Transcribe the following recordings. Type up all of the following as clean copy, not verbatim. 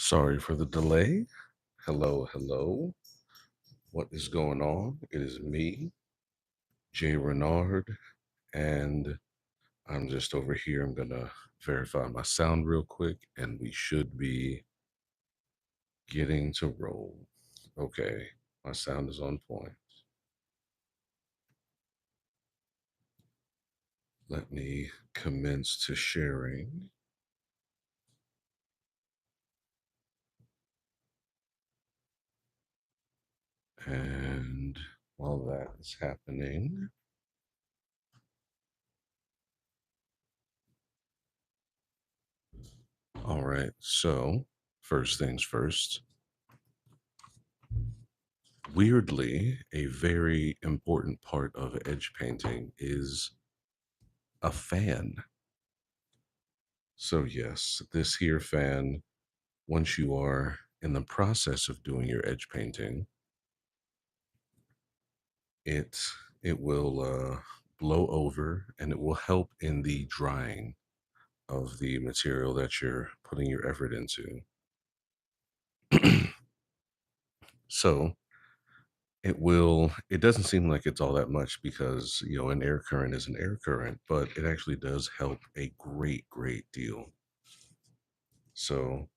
Sorry for the delay. Hello, hello. What is going on? It is me, Jay Renard, and I'm just over here. I'm gonna verify my sound real quick, and we should be getting to roll. Okay, my sound is on point. Let me commence to sharing. And while that is happening, all right, so first things first. Weirdly, a very important part of edge painting is a fan. So, yes, this here fan, once you are in the process of doing your edge painting, it it will blow over and it will help in the drying of the material that you're putting your effort into. So it doesn't seem like it's all that much because an air current is an air current, but it actually does help a great deal. So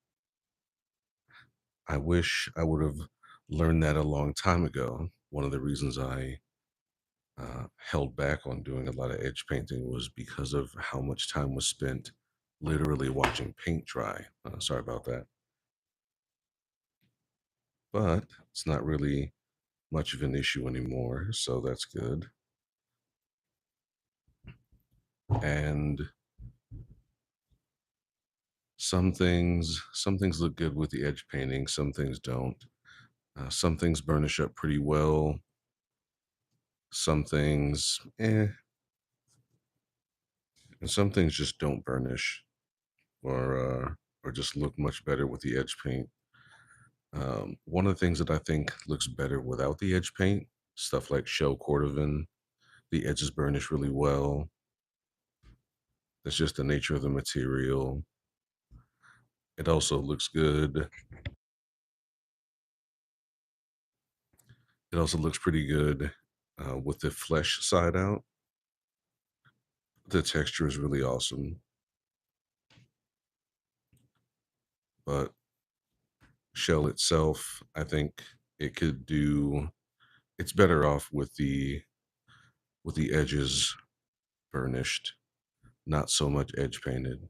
I wish I would have learned that a long time ago. One of the reasons I held back on doing a lot of edge painting was because of how much time was spent literally watching paint dry. Sorry about that. But it's not really much of an issue anymore, so that's good. And some things look good with the edge painting, some things don't. Some things burnish up pretty well. Some things, and some things just don't burnish or just look much better with the edge paint. One of the things that I think looks better without the edge paint, stuff like shell cordovan, the edges burnish really well. That's just the nature of the material. It also looks good. It also looks pretty good with the flesh side out. The texture is really awesome, but shell itself, I think it could do. It's better off with the edges burnished, not so much edge painted,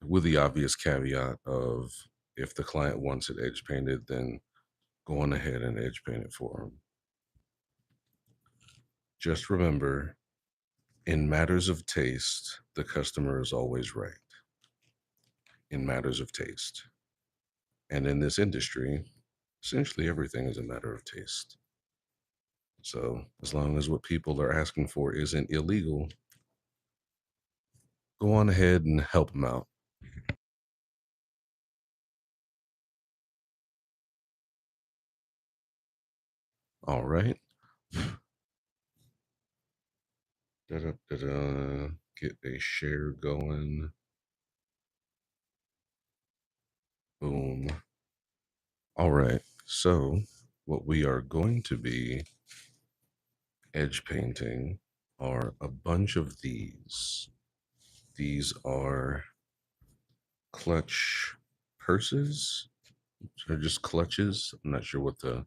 with the obvious caveat of if the client wants it edge painted, then go on ahead and edge paint it for them. Just remember, in matters of taste, the customer is always right. In matters of taste. And in this industry, essentially everything is a matter of taste. So as long as what people are asking for isn't illegal, go on ahead and help them out. All right. Da-da-da-da. Get a share going. Boom. All right. So what we are going to be edge painting are a bunch of these. These are clutch purses. They're just clutches. I'm not sure what the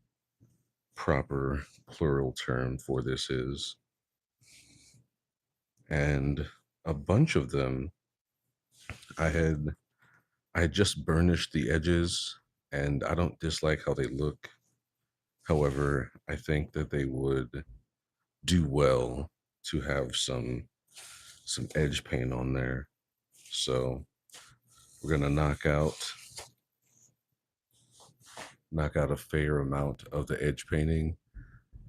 proper plural term for this is. And a bunch of them, I had I had just burnished the edges, and I don't dislike how they look. However, I think that they would do well to have some edge paint on there. So we're gonna knock out a fair amount of the edge painting,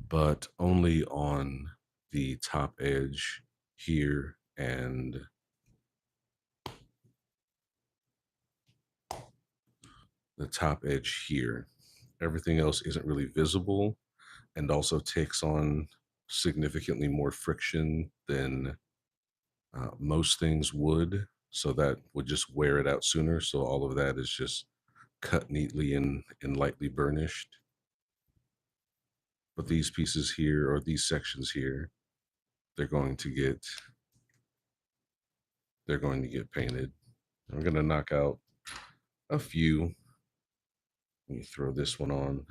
but only on the top edge here and the top edge here. Everything else isn't really visible and also takes on significantly more friction than most things would. So that would just wear it out sooner. So all of that is just cut neatly and lightly burnished. But these pieces here, or these sections here, they're going to get they're going to get painted. I'm gonna knock out a few. Let me throw this one on.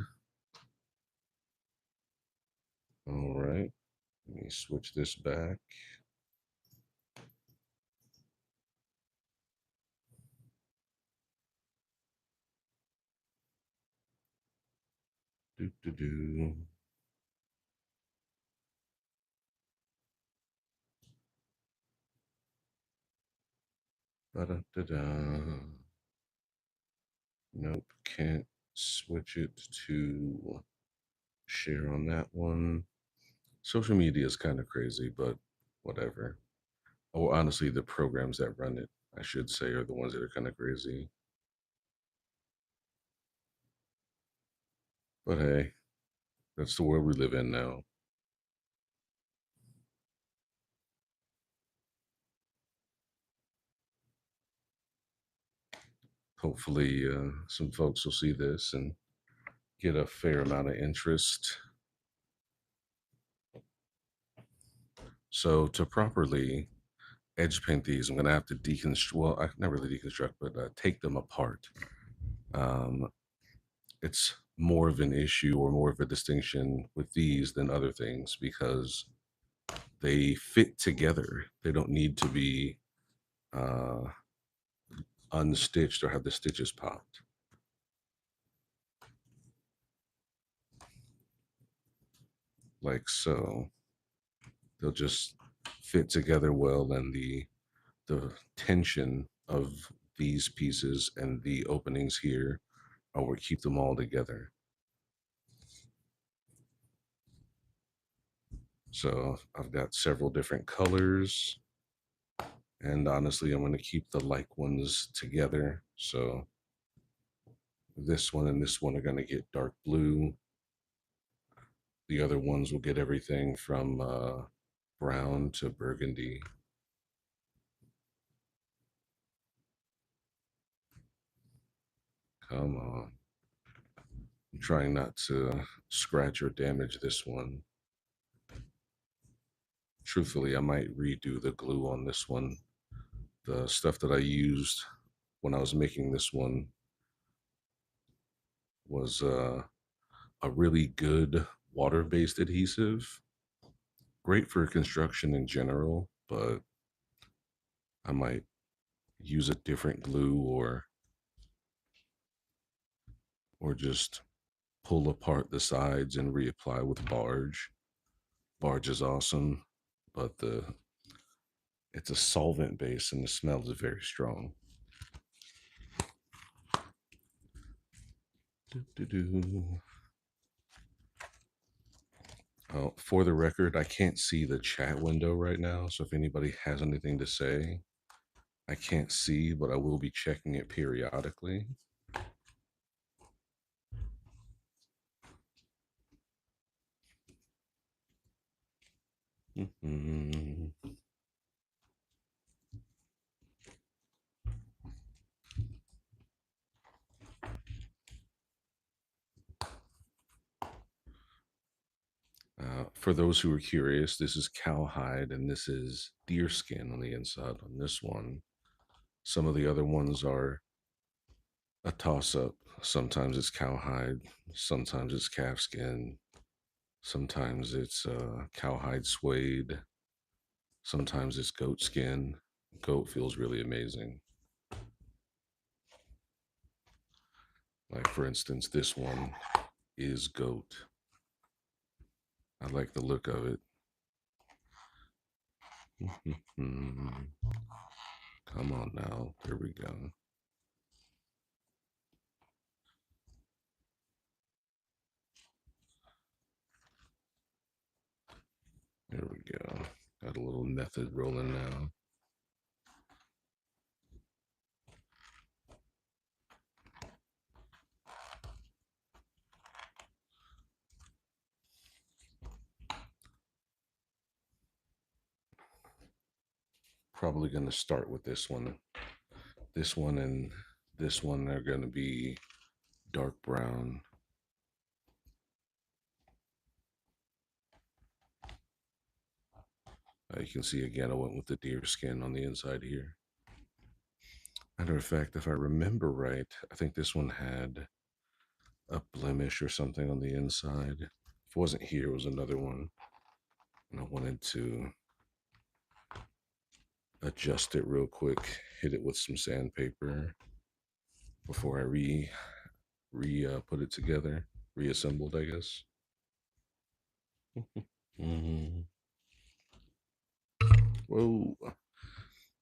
All right. Let me switch this back. Do do do. Ba da da da. Nope, can't switch it to share on that one. Social media is kind of crazy, but whatever. Oh, honestly, the programs that run it, I should say, are the ones that are kind of crazy. But hey, that's the world we live in now. Hopefully, some folks will see this and get a fair amount of interest. So, to properly edge paint these, I'm going to have to deconstruct, well, I not really deconstruct, but take them apart. Um, it's more of an issue or more of a distinction with these than other things because they fit together. They don't need to be uh, unstitched or have the stitches popped. Like so. They'll just fit together well, and the tension of these pieces and the openings here are what keep them all together. So I've got several different colors, and honestly, I'm going to keep the like ones together. So this one and this one are going to get dark blue. The other ones will get everything from brown to burgundy. Come on. I'm trying not to scratch or damage this one. Truthfully, I might redo the glue on this one. The stuff that I used when I was making this one was a really good water-based adhesive. Great for construction in general, but I might use a different glue or just pull apart the sides and reapply with barge. Barge is awesome, but the it's a solvent base and the smell is very strong. Do-do-do. For the record, I can't see the chat window right now, so if anybody has anything to say, I can't see, but I will be checking it periodically. Mhm. For those who are curious, this is cowhide and this is deer skin on the inside on this one. Some of the other ones are a toss up. Sometimes it's cowhide, sometimes it's calf skin, sometimes it's cowhide suede, sometimes it's goat skin. Goat feels really amazing. Like, for instance, this one is goat. I like the look of it. Come on now. There we go. There we go. Got a little method rolling now. probably going to start with this one. This one and this one are going to be dark brown. You can see again, I went with the deer skin on the inside here. Matter of fact, if I remember right, I think this one had a blemish or something on the inside. If it wasn't here, it was another one. And I wanted to adjust it real quick, hit it with some sandpaper before I put it together, reassembled, I guess. Mm-hmm. Whoa,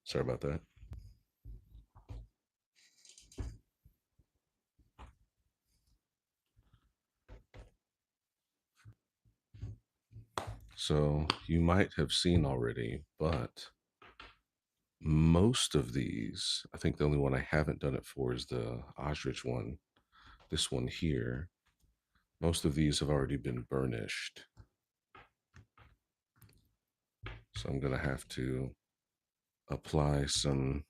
sorry about that. So you might have seen already, but most of these, I think the only one I haven't done it for is the ostrich one. This one here, most of these have already been burnished. So I'm going to have to apply some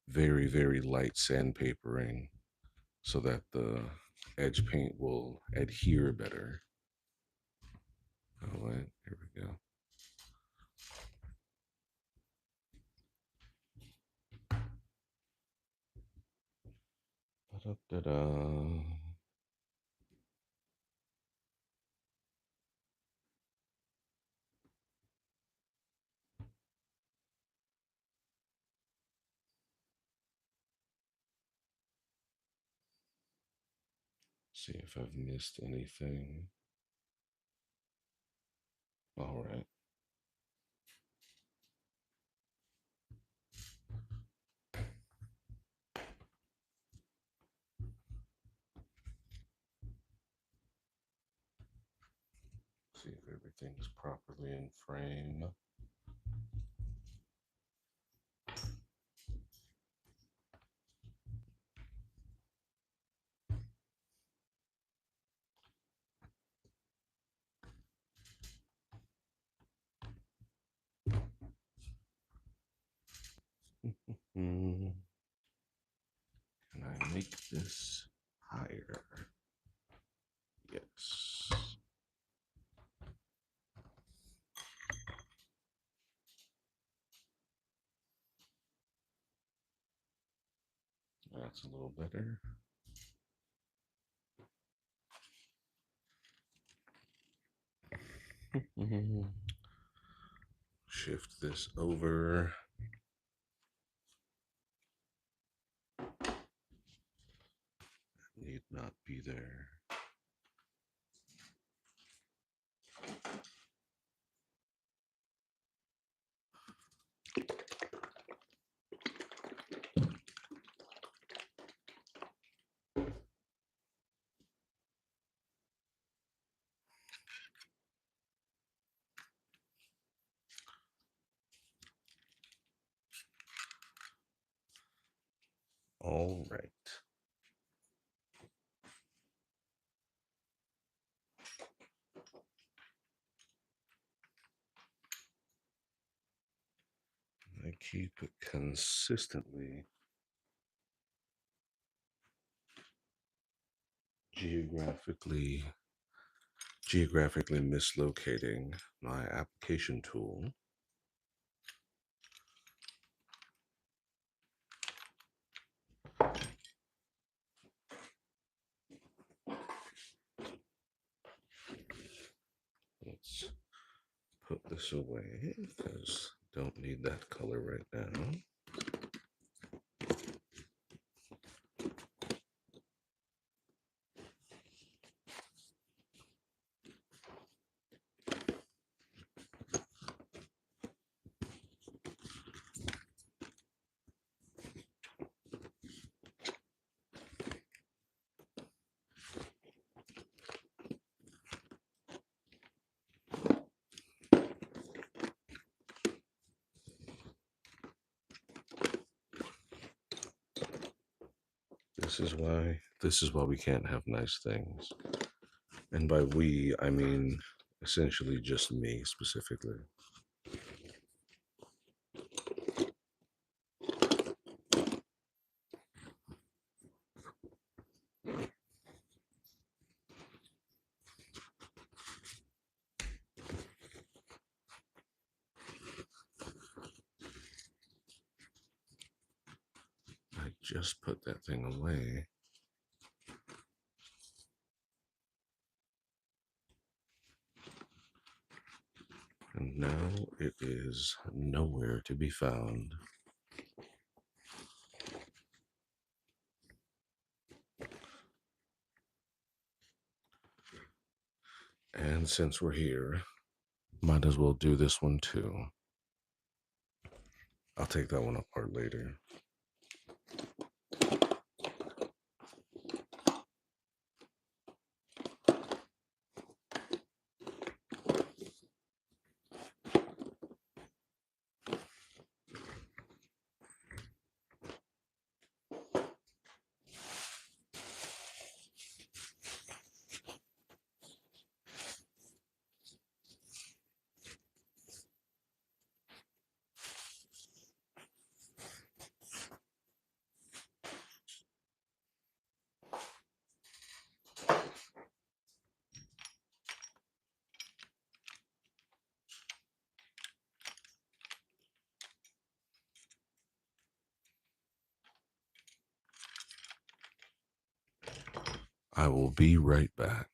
very, very light sandpapering so that the edge paint will adhere better. All right, here we go. Da-da-da-da. See if I've missed anything. All right. See if everything's properly in frame. Can I make this higher? Yes. That's a little better. Shift this over. Need not be there. All right. I keep it consistently geographically mislocating my application tool. Let's put this away because don't need that color right now. This is why we can't have nice things. And by we, I mean essentially just me specifically. just put that thing away. And now it is nowhere to be found. And since we're here, might as well do this one too. I'll take that one apart later. I will be right back.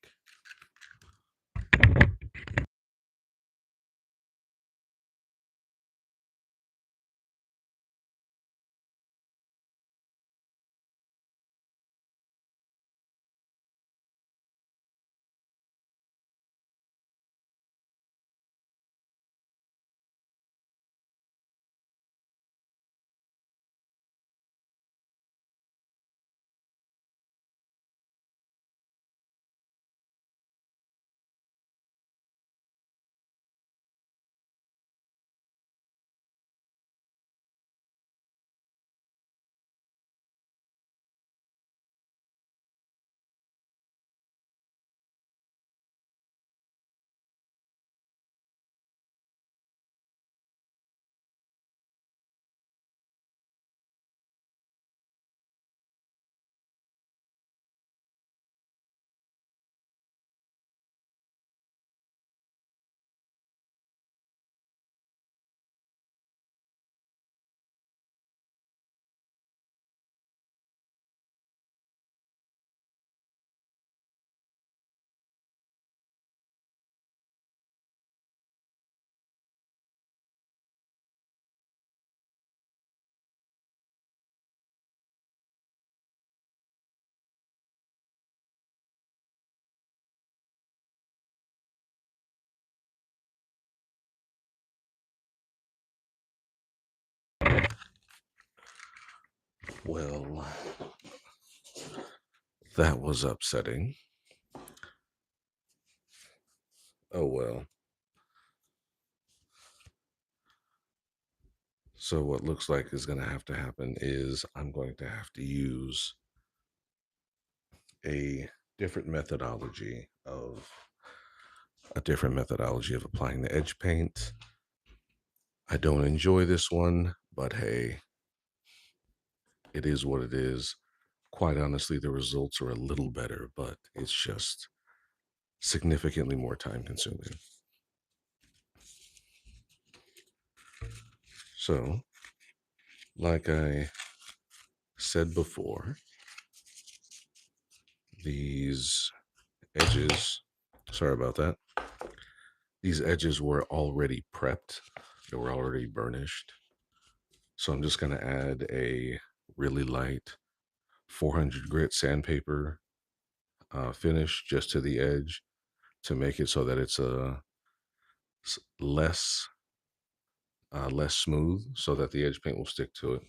Well, that was upsetting. Oh well. So, what looks like is going to have to happen is I'm going to have to use a different methodology of applying the edge paint. I don't enjoy this one, but hey, it is what it is. Quite honestly, the results are a little better, but it's just significantly more time consuming. So, like I said before, these edges, sorry about that, these edges were already prepped, they were already burnished. So I'm just going to add a really light 400 grit sandpaper finish just to the edge to make it so that it's less less smooth, so that the edge paint will stick to it.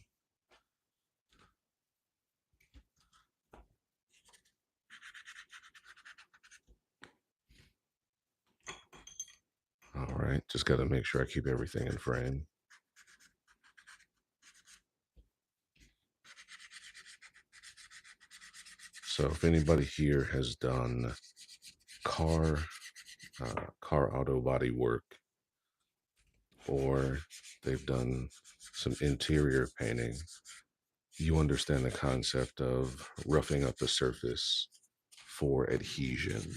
All right, just got to make sure I keep everything in frame. So if anybody here has done car auto body work, or they've done some interior painting, you understand the concept of roughing up the surface for adhesion.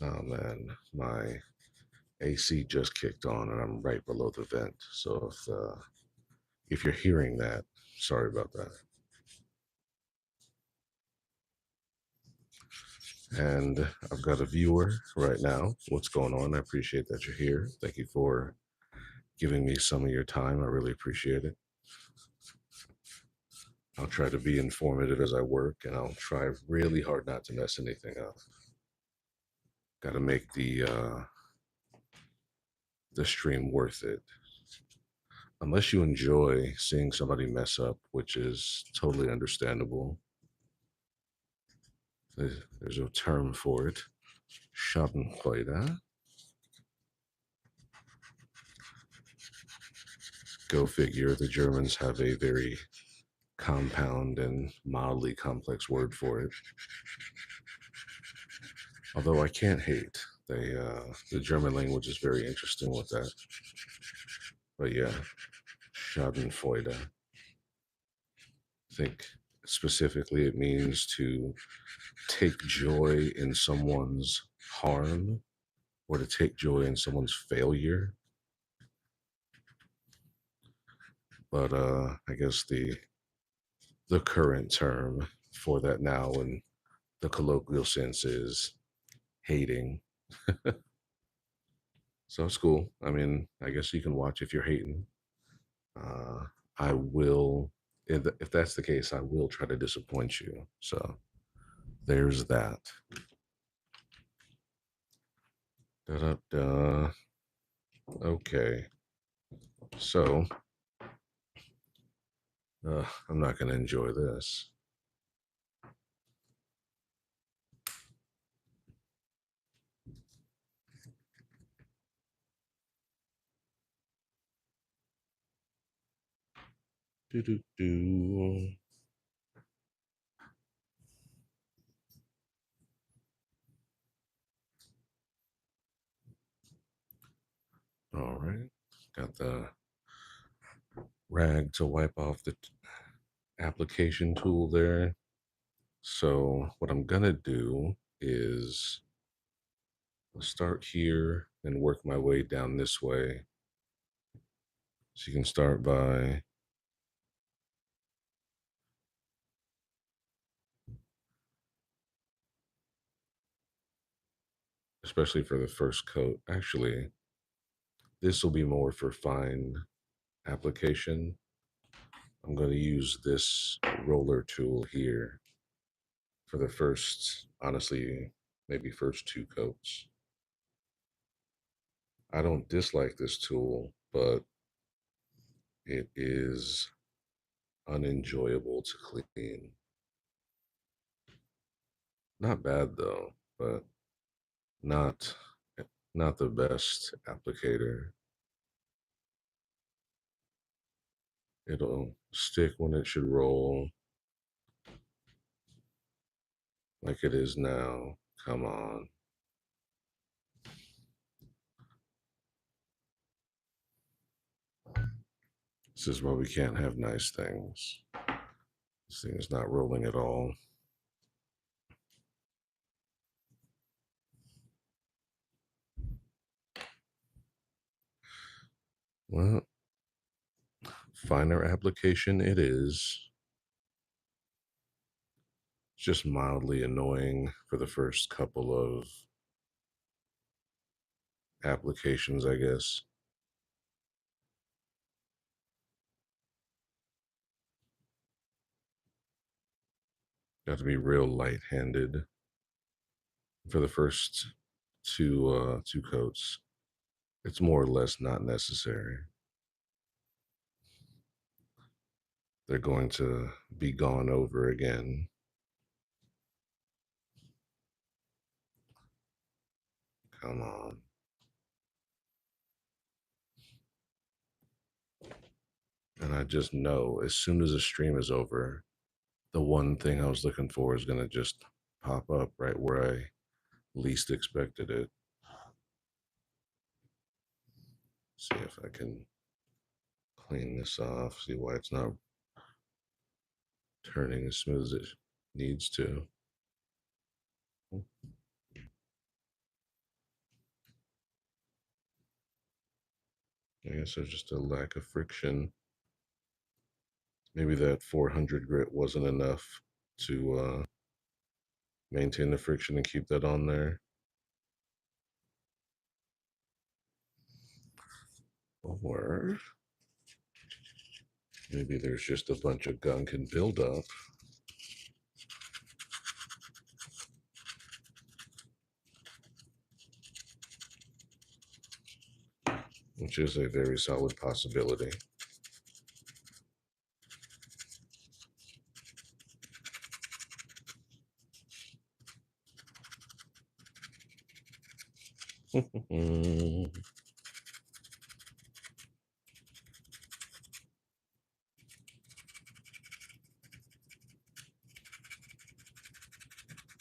Oh man, my AC just kicked on and I'm right below the vent. So if if you're hearing that, sorry about that. And I've got a viewer right now. What's going on? I appreciate that you're here. Thank you for giving me some of your time. I really appreciate it. I'll try to be informative as I work, and I'll try really hard not to mess anything up. Got to make the stream worth it. Unless you enjoy seeing somebody mess up, which is totally understandable. There's a term for it. Schadenfreude. Go figure. The Germans have a very compound and mildly complex word for it. Although I can't hate. The German language is very interesting with that. But yeah, Schadenfreude. I think specifically it means to take joy in someone's harm or to take joy in someone's failure. But I guess the current term for that now in the colloquial sense is hating. So it's cool. I mean, I guess you can watch if you're hating. Uh, I will, if that's the case, I will try to disappoint you. So there's that. Da-da-da. Okay. So I'm not going to enjoy this. Do-do-do. All right. Got the rag to wipe off the application tool there. So what I'm going to do is I'll start here and work my way down this way. So you can start by especially for the first coat. Actually, this will be more for fine application. I'm going to use this roller tool here for the first, honestly, maybe first two coats. I don't dislike this tool, but it is unenjoyable to clean. Not bad though, but not not the best applicator. It'll stick when it should roll like it is now. Come on. This is why we can't have nice things. This thing is not rolling at all. Well, finer application it is. It's just mildly annoying for the first couple of applications, I guess. Got to be real light-handed for the first two coats. It's more or less not necessary. They're going to be gone over again. Come on. And I just know as soon as the stream is over, the one thing I was looking for is going to just pop up right where I least expected it. See if I can clean this off, see why it's not turning as smooth as it needs to. I guess there's just a lack of friction. maybe that 400 grit wasn't enough to maintain the friction and keep that on there. Or maybe there's just a bunch of gunk and buildup. Which is a very solid possibility.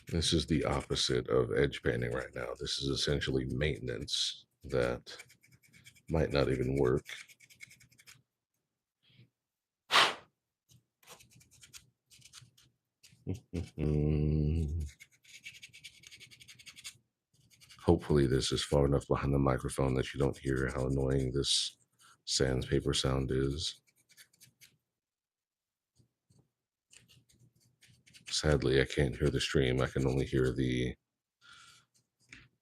This is the opposite of edge painting right now. This is essentially maintenance that might not even work. Hopefully this is far enough behind the microphone that you don't hear how annoying this sandpaper sound is. Sadly, I can't hear the stream. I can only hear the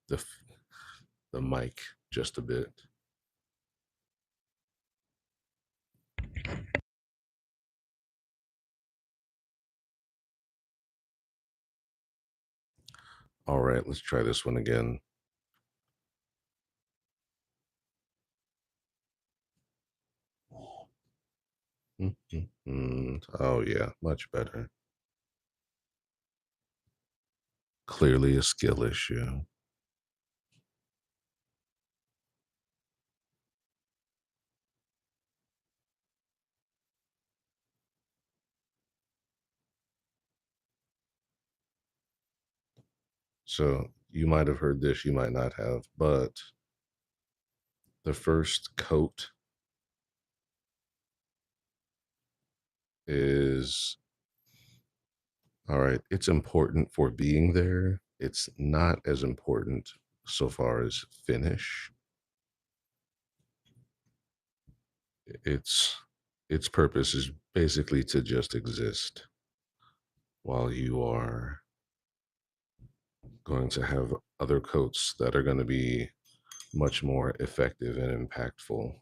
the mic just a bit. All right, let's try this one again. Oh yeah, much better. Clearly a skill issue. So you might have heard this, you might not have, but the first coat is all right. It's important for being there. It's not as important so far as finish. Its its purpose is basically to just exist while you are going to have other coats that are going to be much more effective and impactful.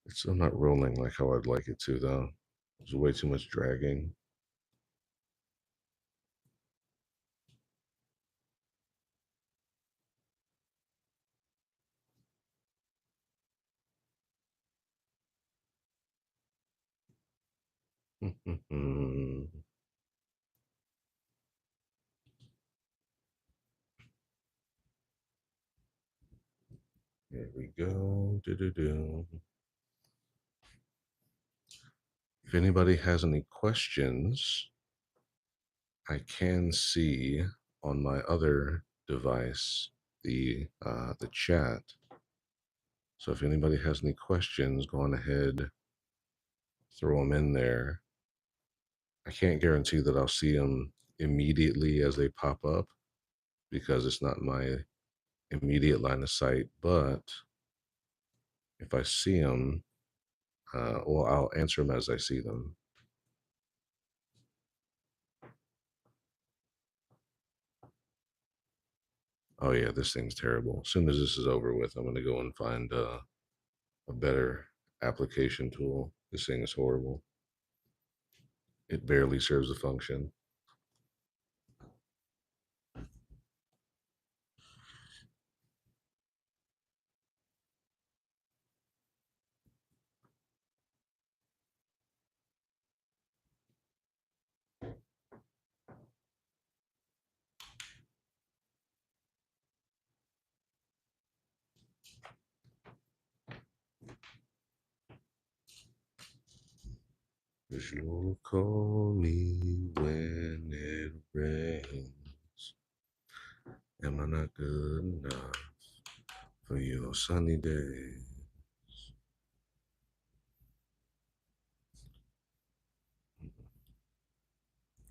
It's still not rolling like how I'd like it to, though. There's way too much dragging. Here we go. Do-do-do. If anybody has any questions, I can see on my other device the chat. So if anybody has any questions, go on ahead, throw them in there. I can't guarantee that I'll see them immediately as they pop up because it's not my immediate line of sight. But if I see them, well, I'll answer them as I see them. Oh yeah, this thing's terrible. As soon as this is over with, I'm gonna go and find a better application tool. This thing is horrible. It barely serves a function. Cause you'll call me when it rains. Am I not good enough for your sunny day?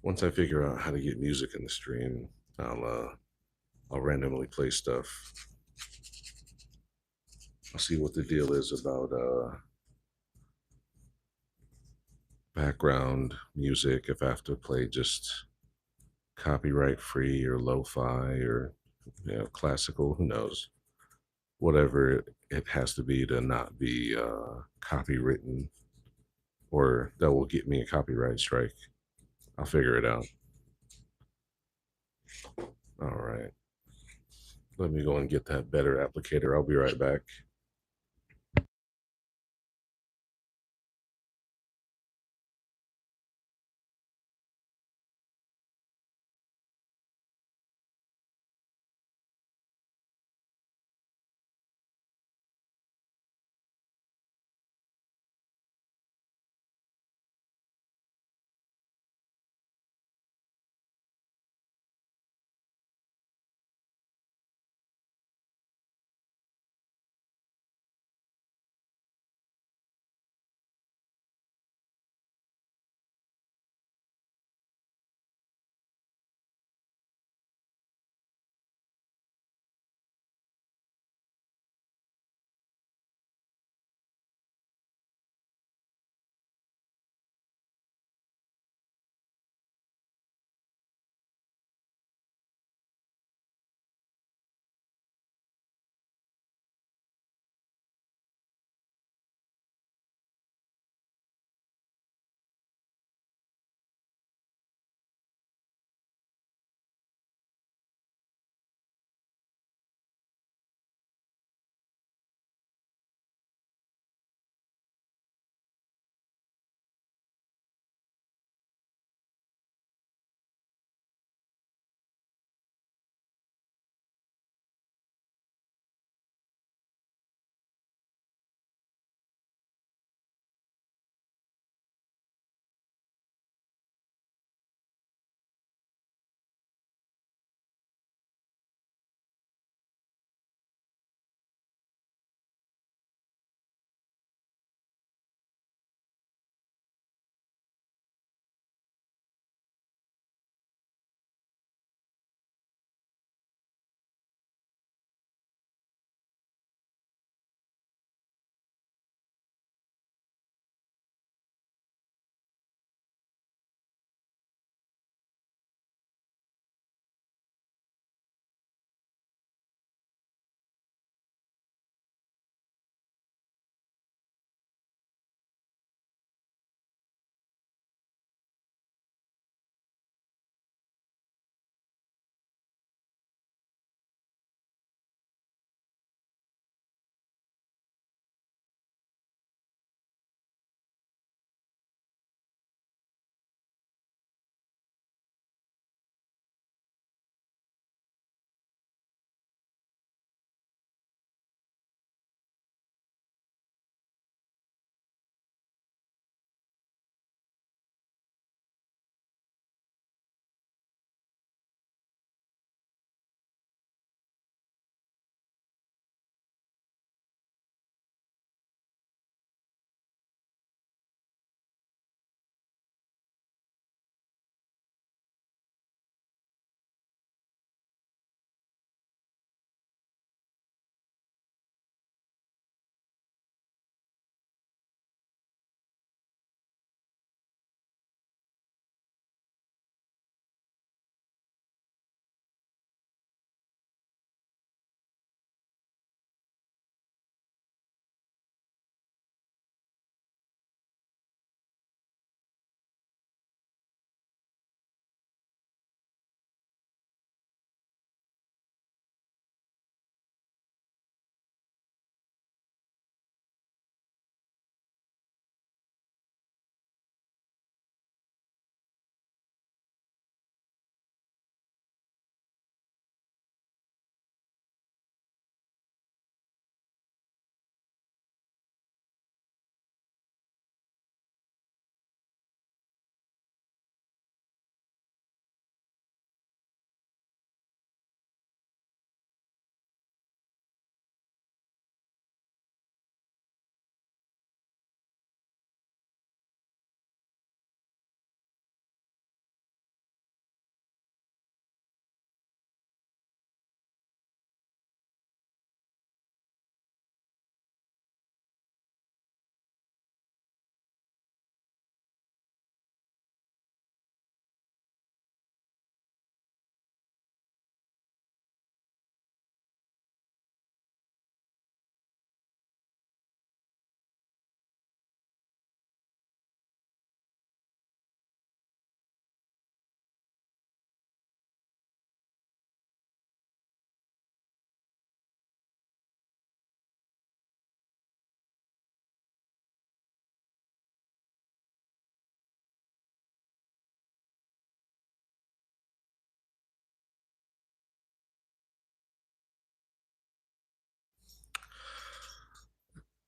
Once I figure out how to get music in the stream, I'll randomly play stuff. I'll see what the deal is about background music, if I have to play just copyright free or lo-fi or classical, who knows? Whatever it has to be to not be copywritten or that will get me a copyright strike. I'll figure it out. All right. Let me go and get that better applicator. I'll be right back.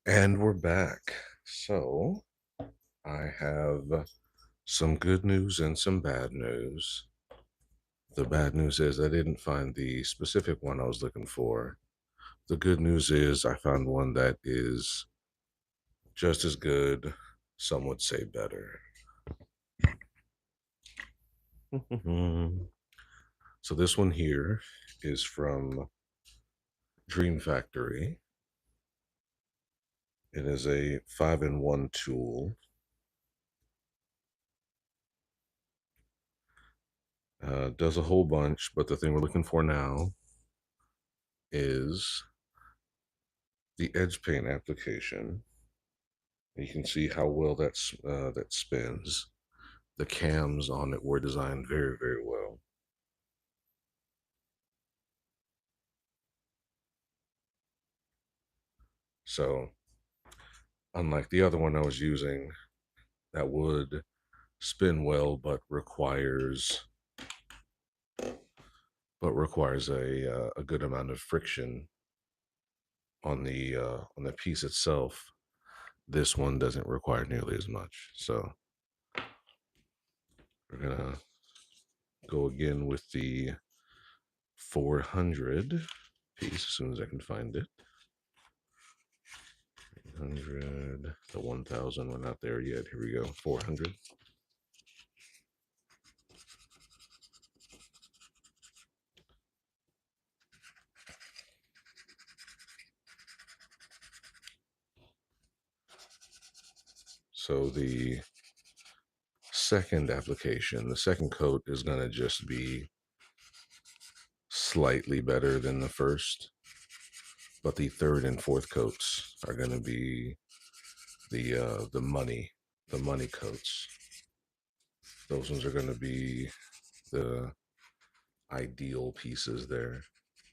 And we're back. So I have some good news and some bad news. The bad news is I didn't find the specific one I was looking for. The good news is I found one that is just as good, some would say better. So this one here is from Dream Factory. It is a 5-in-1 tool. Does a whole bunch, but the thing we're looking for now is the edge paint application. You can see how well that spins. The cams on it were designed very, very well. So unlike the other one I was using, that would spin well, but requires a good amount of friction on the piece itself. This one doesn't require nearly as much. So we're gonna go again with the 400 piece as soon as I can find it. 100, the 1000, we're not there yet. Here we go, 400. So the second application, the second coat is going to just be slightly better than the first, but the third and fourth coats are going to be the money coats. Those ones are going to be the ideal pieces there,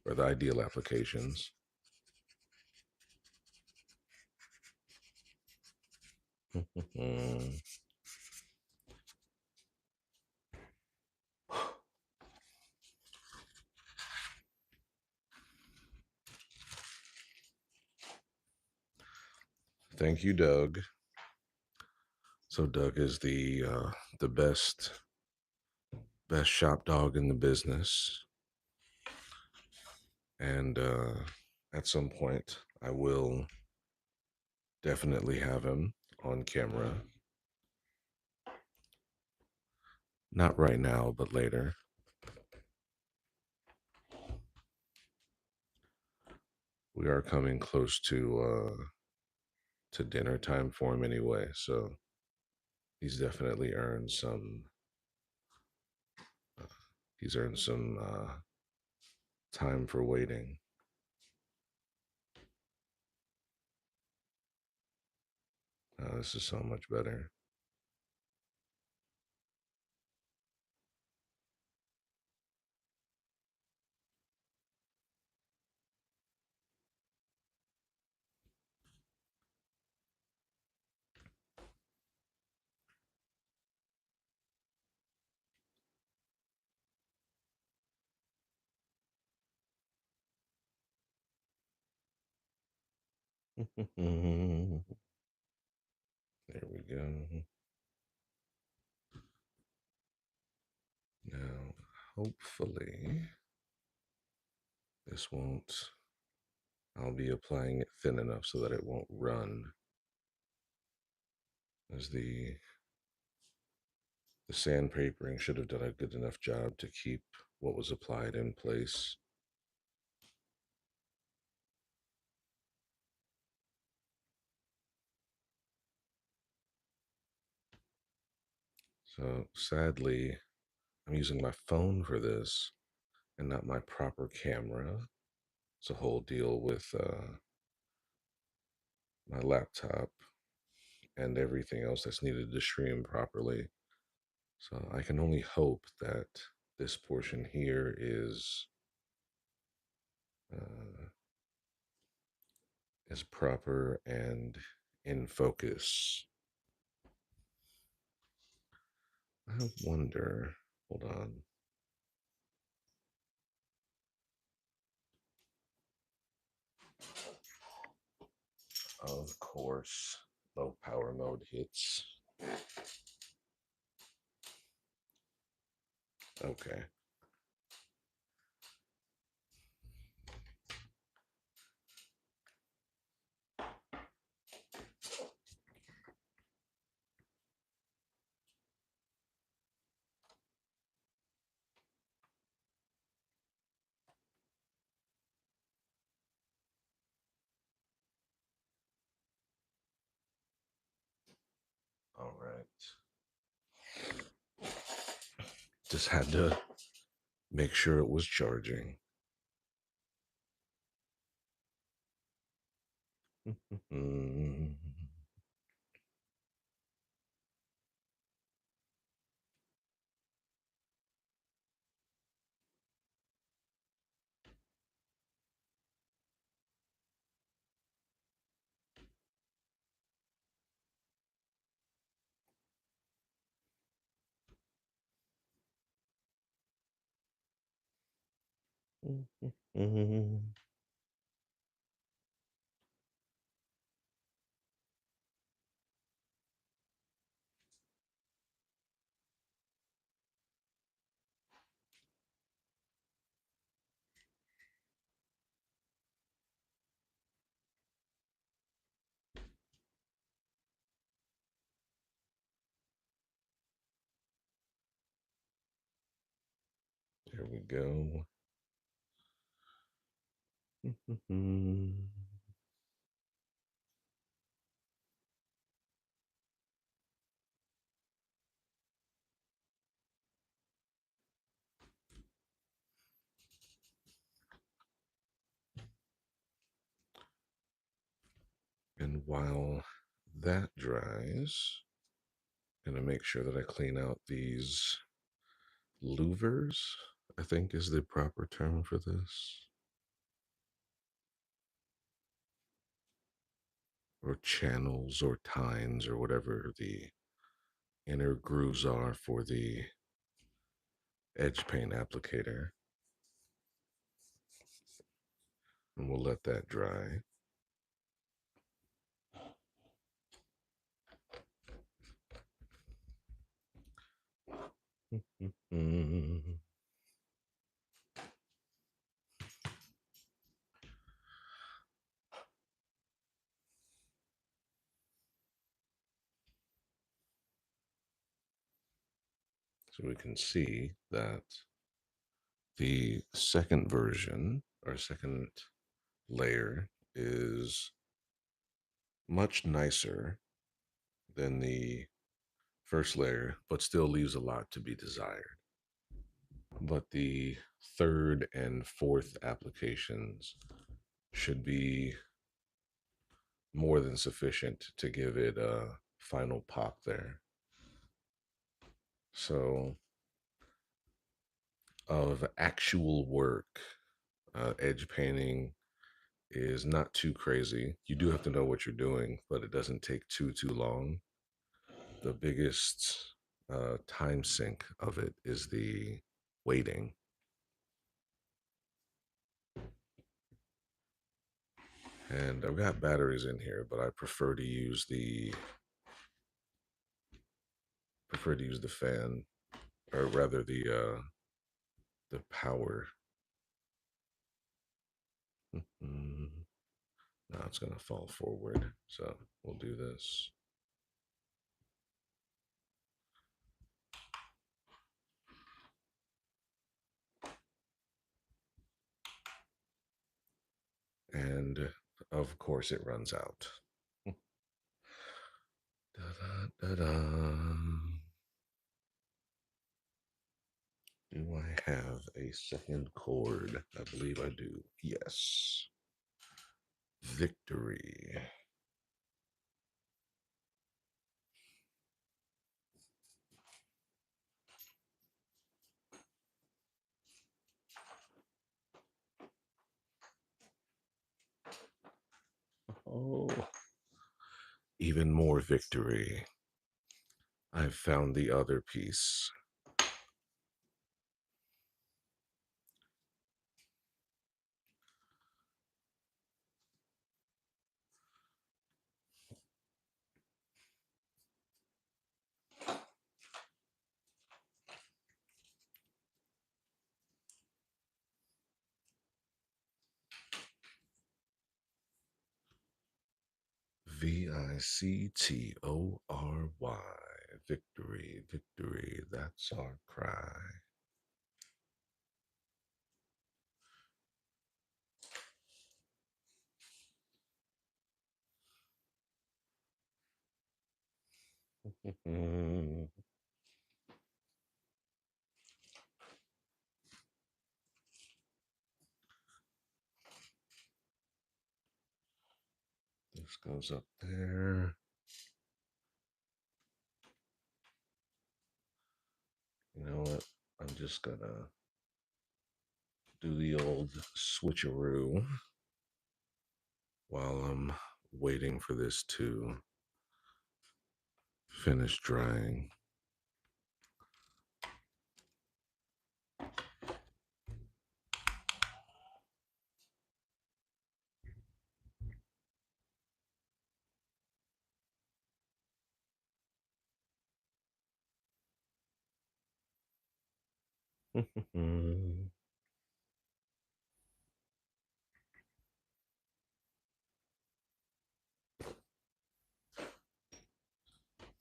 or the ideal applications. Thank you, Doug. So Doug is the best shop dog in the business, and at some point I will definitely have him on camera. Not right now, but later. We are coming close to dinner time for him anyway, so he's definitely earned some. Uh, he's earned some time for waiting. This is so much better. There we go. Now, hopefully, this won't. I'll be applying it thin enough so that it won't run. As the sandpapering should have done a good enough job to keep what was applied in place. So sadly, I'm using my phone for this and not my proper camera. It's a whole deal with my laptop and everything else that's needed to stream properly. So I can only hope that this portion here uh, is proper and in focus. I wonder. Hold on. Of course, low power mode hits. Okay. All right. Just had to make sure it was charging. There we go. And while that dries, I'm gonna make sure that I clean out these louvers, I think is the proper term for this. Or channels or tines or whatever the inner grooves are for the edge paint applicator. And we'll let that dry. So we can see that the second version or second layer is much nicer than the first layer, but still leaves a lot to be desired. But the third and fourth applications should be more than sufficient to give it a final pop there. So, of actual work, edge painting is not too crazy. You do have to know what you're doing, but it doesn't take too long. The biggest time sink of it is the waiting. And I've got batteries in here, but I prefer to use the fan, or rather the power. Now it's gonna fall forward, so we'll do this. And of course it runs out. Da-da-da-da. Do I have a second chord? I believe I do. Yes. Victory. Oh, even more victory. I've found the other piece. Victory. Victory, victory. That's our cry. This goes up there. You know what? I'm just gonna do the old switcheroo while I'm waiting for this to finish drying.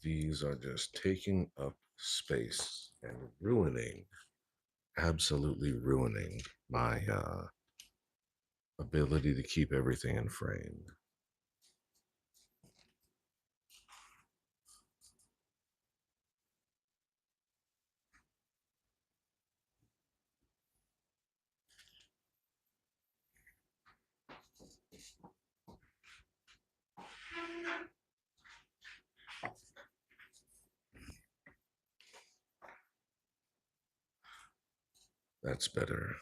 These are just taking up space and ruining, absolutely ruining my ability to keep everything in frame. That's better.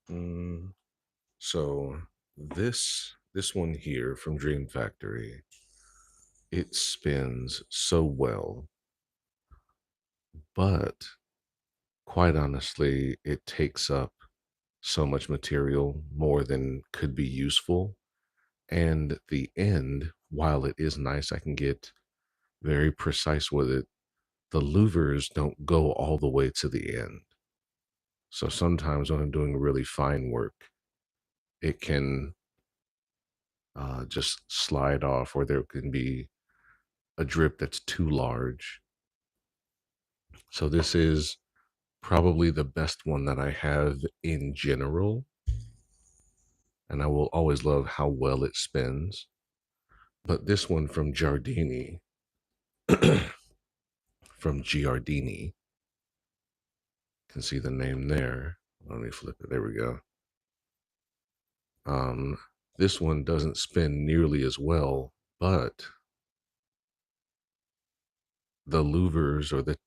Mm. So this one here from Dream Factory, it spins so well, but quite honestly, it takes up so much material more than could be useful. And the end, while it is nice, I can get very precise with it. The louvers don't go all the way to the end. So sometimes when I'm doing really fine work, it can just slide off, or there can be a drip that's too large. So this is probably the best one that I have in general. And I will always love how well it spins. But this one from Giardini, from Giardini, can see the name there. Let me flip it. There we go. Um, this one doesn't spin nearly as well, but the louvers or the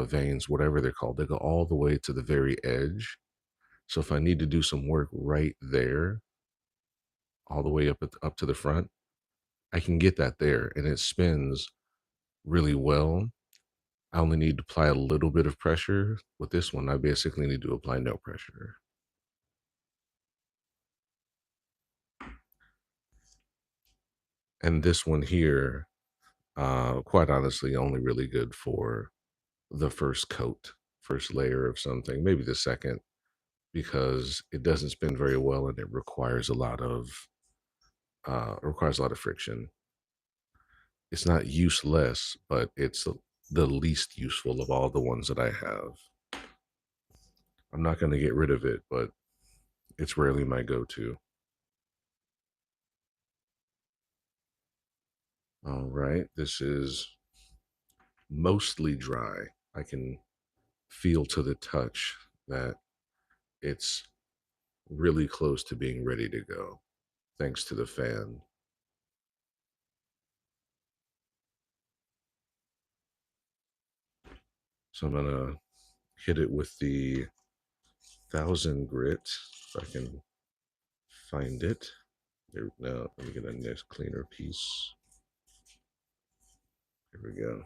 veins, whatever they're called, they go all the way to the very edge. So if I need to do some work right there, all the way up to the front, I can get that there, and it spins really well. I only need to apply a little bit of pressure. With this one, I basically need to apply no pressure. And this one here, quite honestly, only really good for the first coat, first layer of something, maybe the second, because it doesn't spin very well and it requires a lot of friction. It's not useless, but it's the least useful of all the ones that I have. I'm not going to get rid of it, but it's rarely my go-to. All right, this is mostly dry. I can feel to the touch that it's really close to being ready to go, thanks to the fan. So I'm gonna hit it with the 1000 grit if I can find it. There, now let me get a nice cleaner piece. Here we go.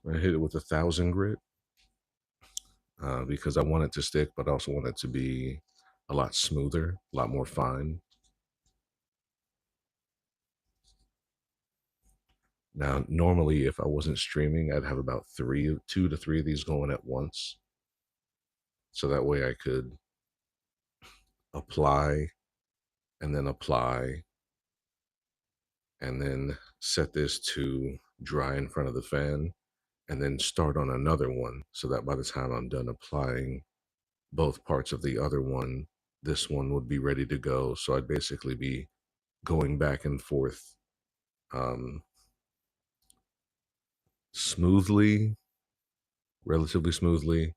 I hit it with 1000 grit because I want it to stick, but I also want it to be a lot smoother, a lot more fine. Now, normally, if I wasn't streaming, I'd have about 2 to 3 of these going at once. So that way I could apply and then apply and then set this to dry in front of the fan and then start on another one so that by the time I'm done applying both parts of the other one, this one would be ready to go. So I'd basically be going back and forth um, smoothly, relatively smoothly,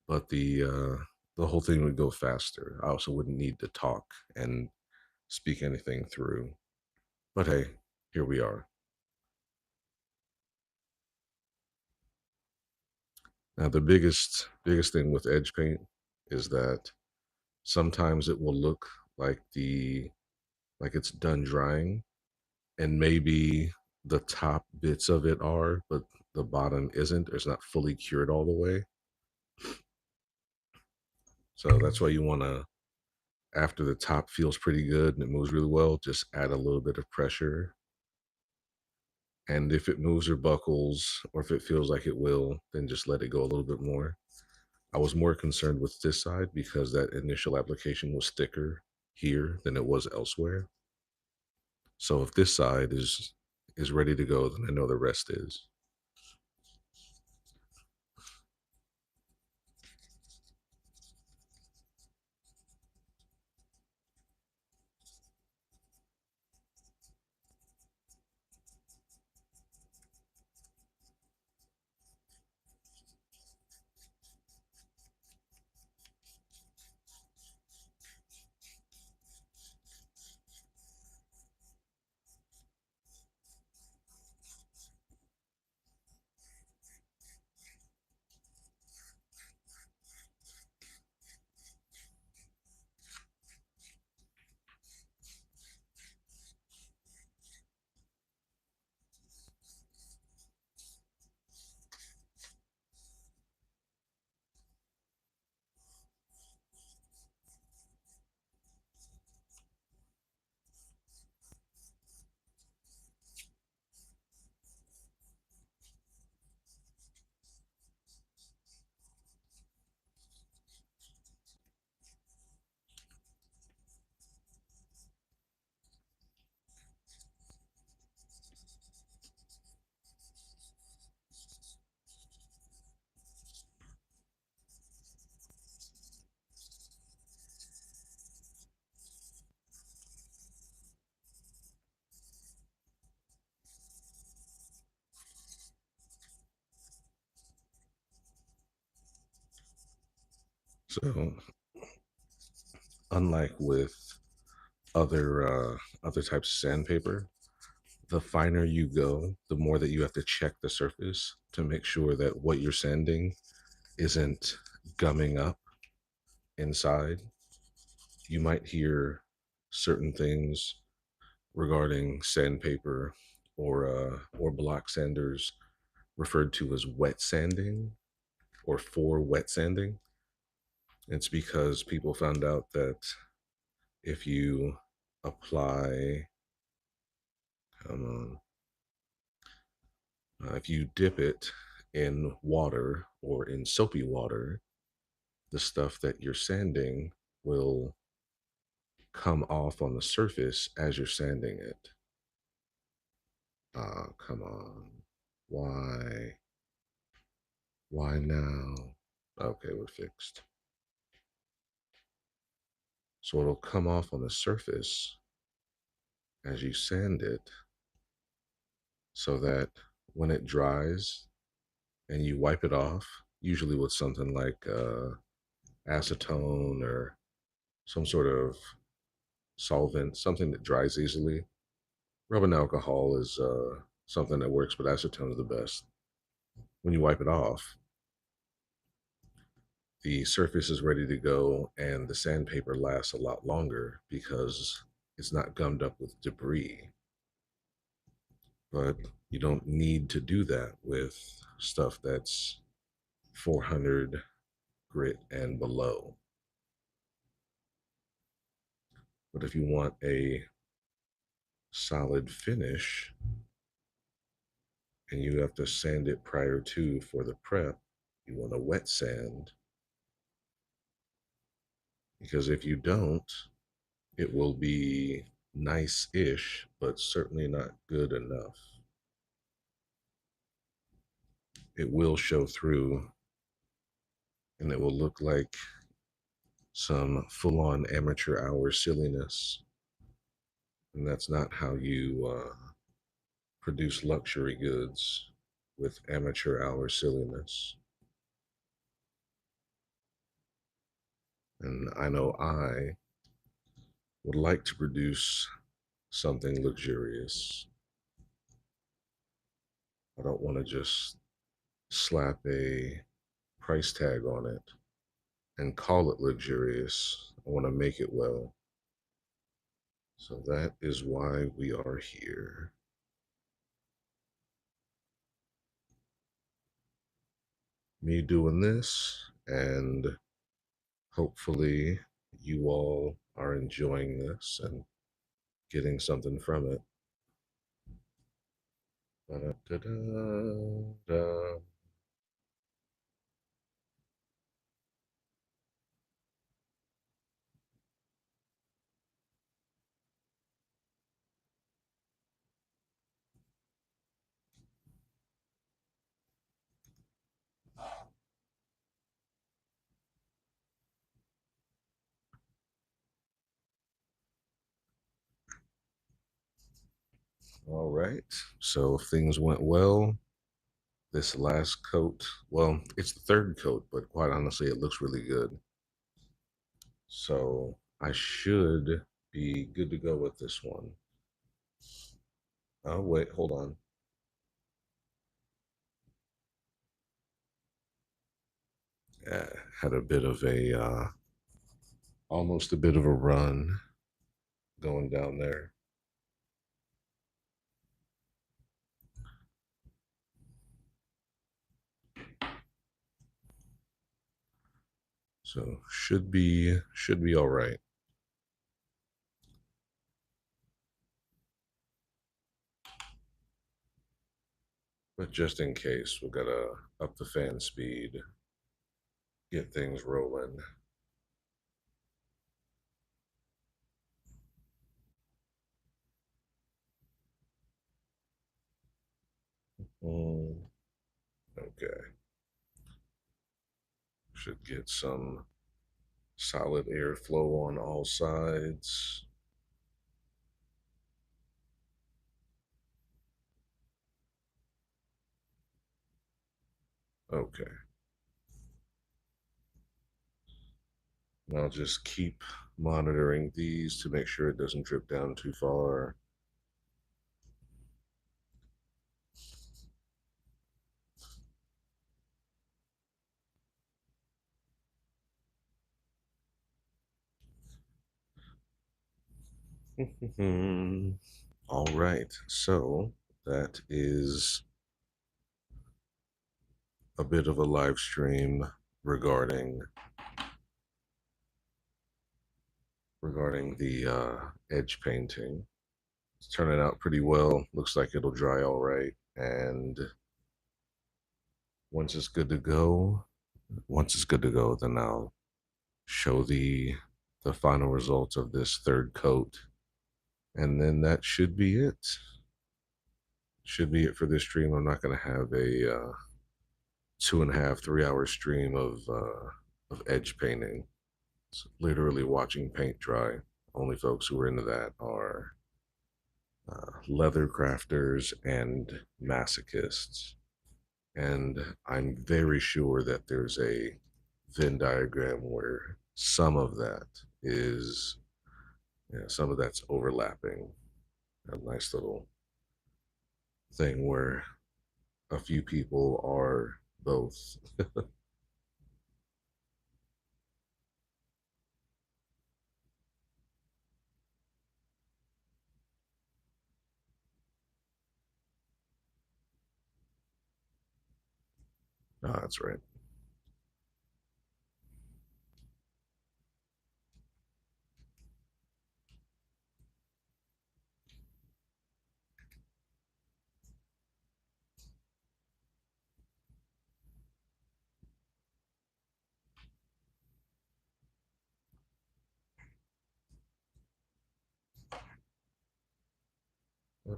but the whole thing would go faster. I also wouldn't need to talk and speak anything through. But hey, here we are. Now the biggest thing with edge paint is that sometimes it will look like it's done drying and maybe the top bits of it are, but the bottom isn't. It's not fully cured all the way. So that's why you want to, after the top feels pretty good and it moves really well, just add a little bit of pressure. And if it moves or buckles, or if it feels like it will, then just let it go a little bit more. I was more concerned with this side because that initial application was thicker here than it was elsewhere. So if this side is ready to go, then I know the rest is. So unlike with other types of sandpaper, the finer you go, the more that you have to check the surface to make sure that what you're sanding isn't gumming up inside. You might hear certain things regarding sandpaper or block sanders referred to as wet sanding or for wet sanding. It's because people found out that if you apply, come if you dip it in water or in soapy water, the stuff that you're sanding will come off on the surface as you're sanding it. Come on. Why? Why now? Okay, we're fixed. So it'll come off on the surface as you sand it so that when it dries and you wipe it off, usually with something like acetone or some sort of solvent, something that dries easily. Rubbing alcohol is something that works, but acetone is the best. When you wipe it off, the surface is ready to go and the sandpaper lasts a lot longer because it's not gummed up with debris. But you don't need to do that with stuff that's 400 grit and below. But if you want a solid finish, and you have to sand it prior to for the prep. You want a wet sand because if you don't, it will be nice ish, but certainly not good enough. It will show through and it will look like some full on amateur hour silliness. And that's not how you produce luxury goods with amateur hour silliness. And I know I would like to produce something luxurious. I don't want to just slap a price tag on it and call it luxurious. I want to make it well. So that is why we are here. Me doing this, and hopefully you all are enjoying this and getting something from it. Da-da-da-da-da. All right. So things went well. This last coat, well, it's the third coat, but quite honestly, it looks really good. So I should be good to go with this one. Oh, wait, hold on. Had a bit of a, almost a bit of a run going down there. So should be all right. But just in case, we gotta up the fan speed, get things rolling. Mm, okay. Should get some solid airflow on all sides. Okay. And I'll just keep monitoring these to make sure it doesn't drip down too far. All right. So that is a bit of a live stream regarding the edge painting. It's turning out pretty well. Looks like it'll dry all right. And once it's good to go, then I'll show the final results of this third coat. And then that should be it. Should be it for this stream. I'm not gonna have a 2.5, 3 hour stream of edge painting. It's literally watching paint dry. Only folks who are into that are leather crafters and masochists. And I'm very sure that there's a Venn diagram where some of that is, some of that's overlapping. A nice little thing where a few people are both. Oh, that's right.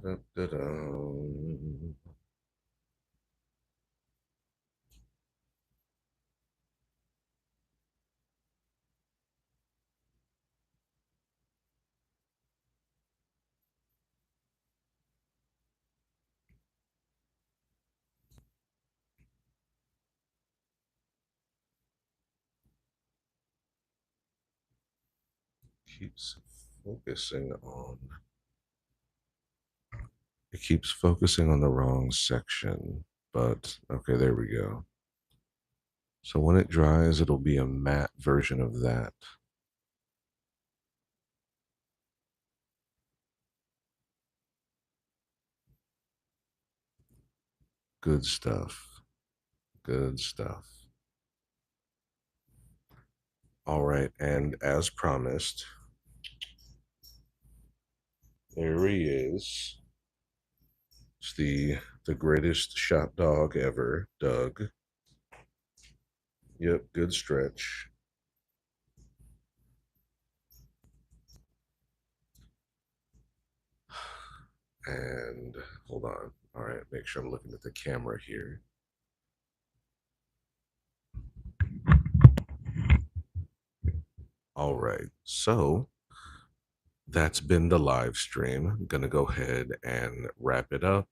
Da-da-da-da. Keeps focusing on it keeps focusing on the wrong section, but okay, there we go. So when it dries, it'll be a matte version of that. Good stuff. Good stuff. All right, and as promised, there he is. It's the greatest shot dog ever, Doug. Yep, good stretch. And hold on. All right, make sure I'm looking at the camera here. All right, so that's been the live stream. I'm gonna go ahead and wrap it up.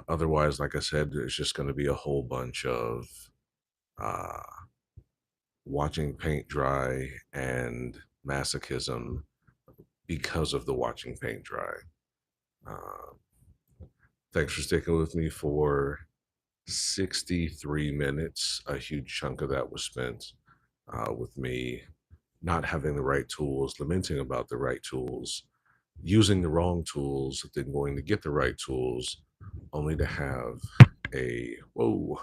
Otherwise, like I said, there's just gonna be a whole bunch of uh, watching paint dry and masochism because of the watching paint dry. Uh, Thanks for sticking with me for 63 minutes. A huge chunk of that was spent with me not having the right tools, lamenting about the right tools, using the wrong tools, then going to get the right tools, only to have a whoa,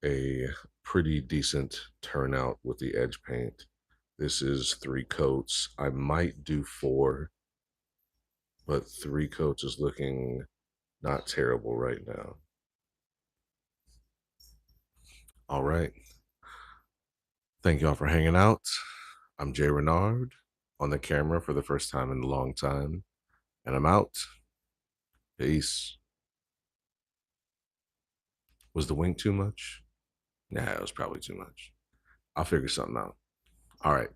a pretty decent turnout with the edge paint. This is 3 coats. I might do 4, but 3 coats is looking not terrible right now. All right. Thank y'all for hanging out. I'm Jay Renard on the camera for the first time in a long time, and I'm out. Peace. Was the wink too much? Nah, it was probably too much. I'll figure something out. All right.